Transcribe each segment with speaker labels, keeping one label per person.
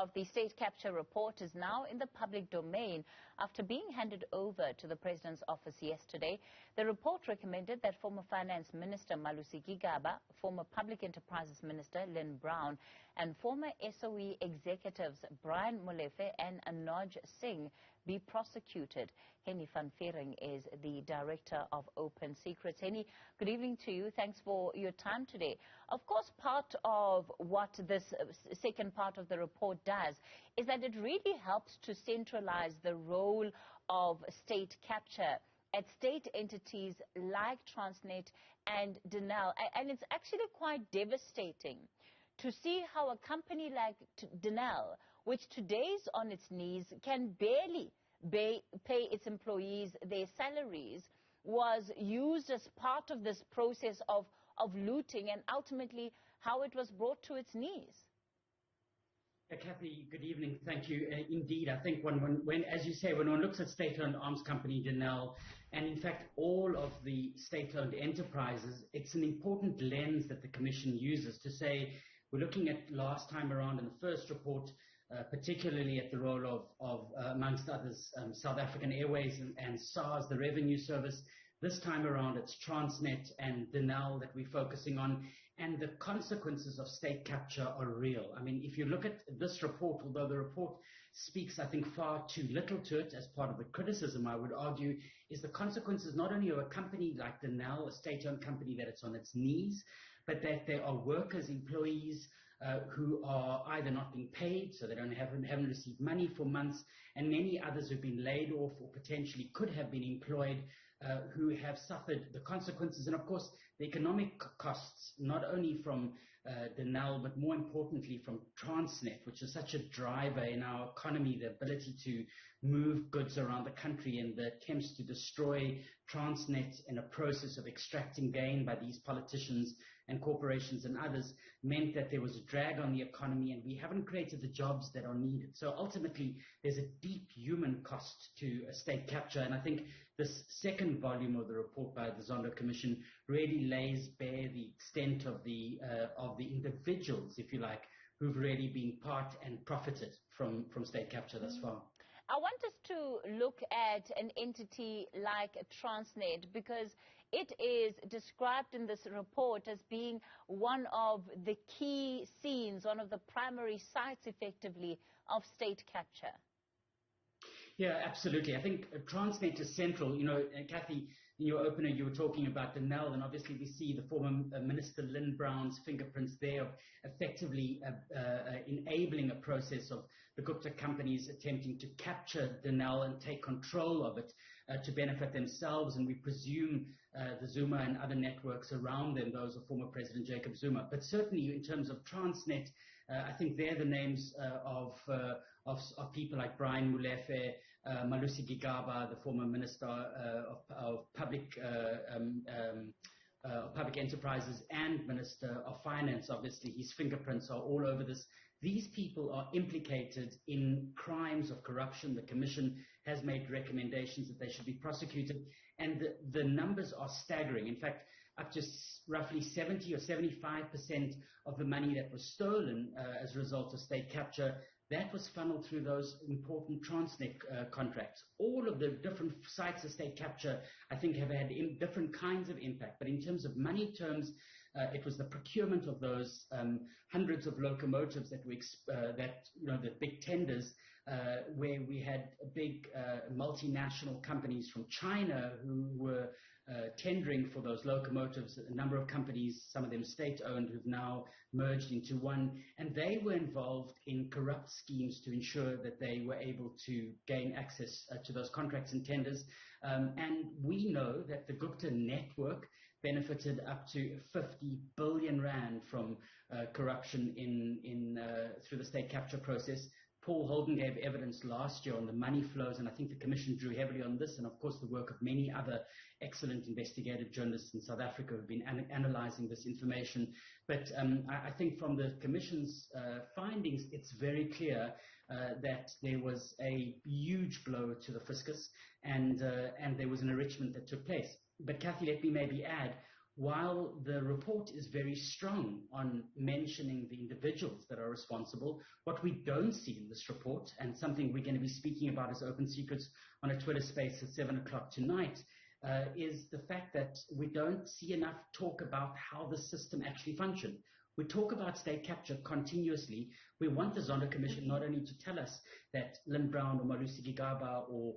Speaker 1: of the state capture report is now in the public domain after being handed over to the President's office yesterday. The report recommended that former Finance Minister Malusi Gibaba, former Public Enterprises Minister Lynne Brown, and former SOE executives Brian Molefe and Anoj Singh be prosecuted. Hennie van Vuuren is the Director of Open Secrets. Hennie, good evening to you. Thanks for your time today. Of course, part of what this second part of the report does is that it really helps to centralize the role of state capture at state entities like Transnet and Denel. And it's actually quite devastating to see how a company like Denel, which today is on its knees, can barely pay its employees their salaries, was used as part of this process of looting, and ultimately how it was brought to its knees.
Speaker 2: Kathy, good evening. Thank you. Indeed, I think when, as you say, when one looks at state-owned arms company Denel, and in fact all of the state-owned enterprises, it's an important lens that the Commission uses to say, we're looking at last time around in the first report, particularly at the role of amongst others, South African Airways and SARS, the revenue service. This time around, it's Transnet and Denel that we're focusing on, and the consequences of state capture are real. I mean, if you look at this report, although the report speaks, I think, far too little to it, as part of the criticism, I would argue, is the consequences not only of a company like Denel, a state-owned company that it's on its knees, but that there are workers, employees, who are either not being paid, so they haven't received money for months, and many others who've been laid off or potentially could have been employed, who have suffered the consequences, and of course the economic costs, not only from Denel, but more importantly from Transnet, which is such a driver in our economy, the ability to move goods around the country, and the attempts to destroy Transnet in a process of extracting gain by these politicians and corporations and others, meant that there was a drag on the economy, and we haven't created the jobs that are needed. So ultimately, there's a deep human cost to state capture, and I think this second volume of the report by the Zondo Commission really lays bare the extent of the individuals, if you like, who've really been part and profited from state capture thus far.
Speaker 1: I want us to look at an entity like Transnet, because it is described in this report as being one of the key scenes, one of the primary sites, effectively, of state capture.
Speaker 2: Yeah, absolutely. I think Transnet is central. You know, Kathy, in your opener, you were talking about Denel, and obviously we see the former Minister Lynne Brown's fingerprints there of effectively enabling a process of the Gupta companies attempting to capture Denel and take control of it to benefit themselves, and we presume the Zuma and other networks around them, those of former President Jacob Zuma. But certainly in terms of Transnet, I think they're the names of people like Brian Molefe, Malusi Gibaba, the former Minister of Public Enterprises and Minister of Finance. Obviously, his fingerprints are all over this. These people are implicated in crimes of corruption. The Commission has made recommendations that they should be prosecuted, and the numbers are staggering. In fact, up to roughly 70 or 75% of the money that was stolen as a result of state capture, that was funneled through those important Transnet contracts. All of the different sites of state capture, I think, have had different kinds of impact. But in terms of money terms, it was the procurement of those hundreds of locomotives that the big tenders, where we had big multinational companies from China who were tendering for those locomotives. A number of companies, some of them state-owned, who've now merged into one, and they were involved in corrupt schemes to ensure that they were able to gain access to those contracts and tenders. And we know that the Gupta network benefited up to 50 billion rand from corruption through the state capture process. Paul Holden gave evidence last year on the money flows, and I think the Commission drew heavily on this, and of course the work of many other excellent investigative journalists in South Africa who have been analysing this information. But I think from the Commission's findings, it's very clear that there was a huge blow to the fiscus, and there was an enrichment that took place. But Kathy, let me maybe add, while the report is very strong on mentioning the individuals that are responsible, what we don't see in this report, and something we're going to be speaking about as Open Secrets on a Twitter space at 7 o'clock tonight, is the fact that we don't see enough talk about how the system actually functions. We talk about state capture continuously. We want the Zondo Commission not only to tell us that Lynne Brown or Malusi Gibaba or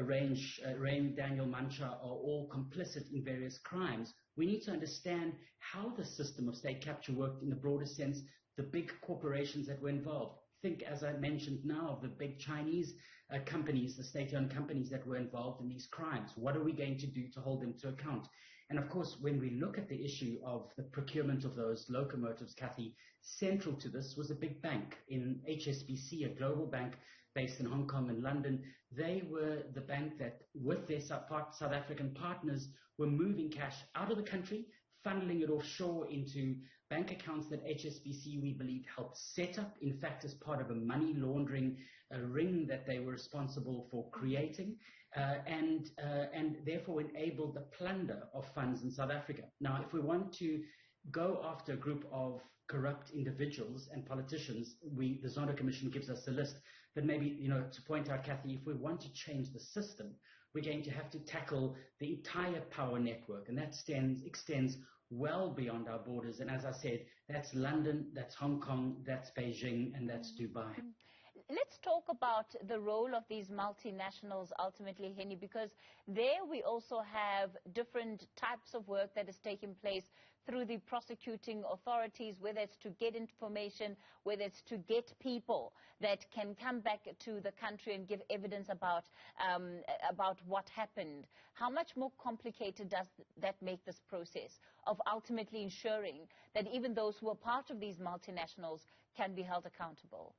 Speaker 2: Rain Daniel Mancha are all complicit in various crimes. We need to understand how the system of state capture worked in the broader sense, the big corporations that were involved. Think, as I mentioned now, of the big Chinese companies, the state-owned companies that were involved in these crimes. What are we going to do to hold them to account? And of course, when we look at the issue of the procurement of those locomotives, Kathy, central to this was a big bank in HSBC, a global bank based in Hong Kong and London. They were the bank that, with their South African partners, were moving cash out of the country, funneling it offshore into bank accounts that HSBC, we believe, helped set up, in fact, as part of a money laundering ring that they were responsible for creating, and therefore enabled the plunder of funds in South Africa. Now, if we want to go after a group of corrupt individuals and politicians, the Zondo Commission gives us a list. But maybe, to point out, Kathy, if we want to change the system, we're going to have to tackle the entire power network, and that extends well beyond our borders. And as I said, that's London, that's Hong Kong, that's Beijing, and that's Dubai.
Speaker 1: Let's talk about the role of these multinationals ultimately, Hennie, because there we also have different types of work that is taking place through the prosecuting authorities, whether it's to get information, whether it's to get people that can come back to the country and give evidence about what happened. How much more complicated does that make this process of ultimately ensuring that even those who are part of these multinationals can be held accountable?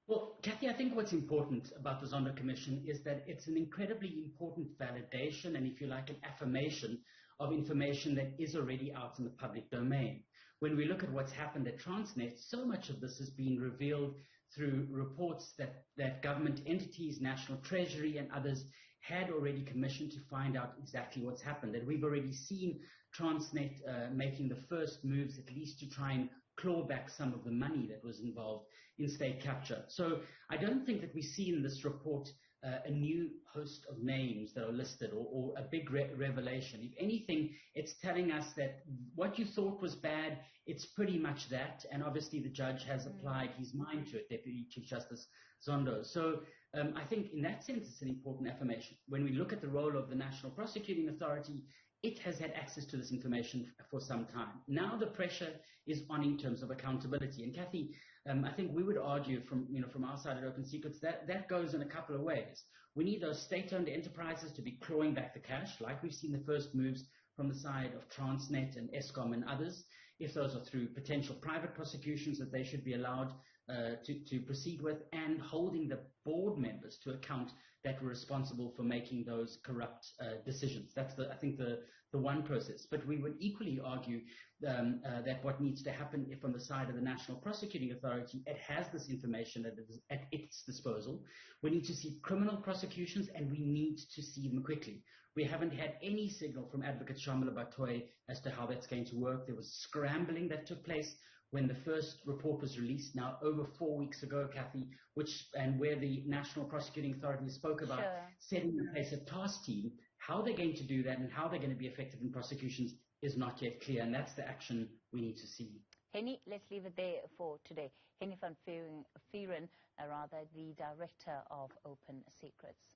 Speaker 2: Well, Kathy, I think what's important about the Zondo Commission is that it's an incredibly important validation and, if you like, an affirmation of information that is already out in the public domain. When we look at what's happened at Transnet, so much of this has been revealed through reports that government entities, National Treasury and others had already commissioned to find out exactly what's happened. And we've already seen Transnet making the first moves, at least to try and claw back some of the money that was involved in state capture. So I don't think that we see in this report a new host of names that are listed or a big revelation. If anything, it's telling us that what you thought was bad, it's pretty much that. And obviously the judge has applied his mind to it, Deputy Chief Justice Zondo. So I think in that sense it's an important affirmation. When we look at the role of the National Prosecuting Authority, it has had access to this information for some time. Now the pressure is on in terms of accountability. And Kathy, I think we would argue from our side at Open Secrets that goes in a couple of ways. We need those state-owned enterprises to be clawing back the cash, like we've seen the first moves from the side of Transnet and Eskom and others. If those are through potential private prosecutions, that they should be allowed to proceed with, and holding the board members to account that were responsible for making those corrupt decisions. That's, I think, the one process. But we would equally argue that what needs to happen from the side of the National Prosecuting Authority, it has this information at its disposal. We need to see criminal prosecutions, and we need to see them quickly. We haven't had any signal from Advocate Shamala Batoy as to how that's going to work. There was scrambling that took place when the first report was released, now over 4 weeks ago, Kathy, where the National Prosecuting Authority spoke about setting in place a task team. How they're going to do that and how they're going to be effective in prosecutions is not yet clear, and that's the action we need to see.
Speaker 1: Hennie, let's leave it there for today. Hennie van Vuuren, the Director of Open Secrets.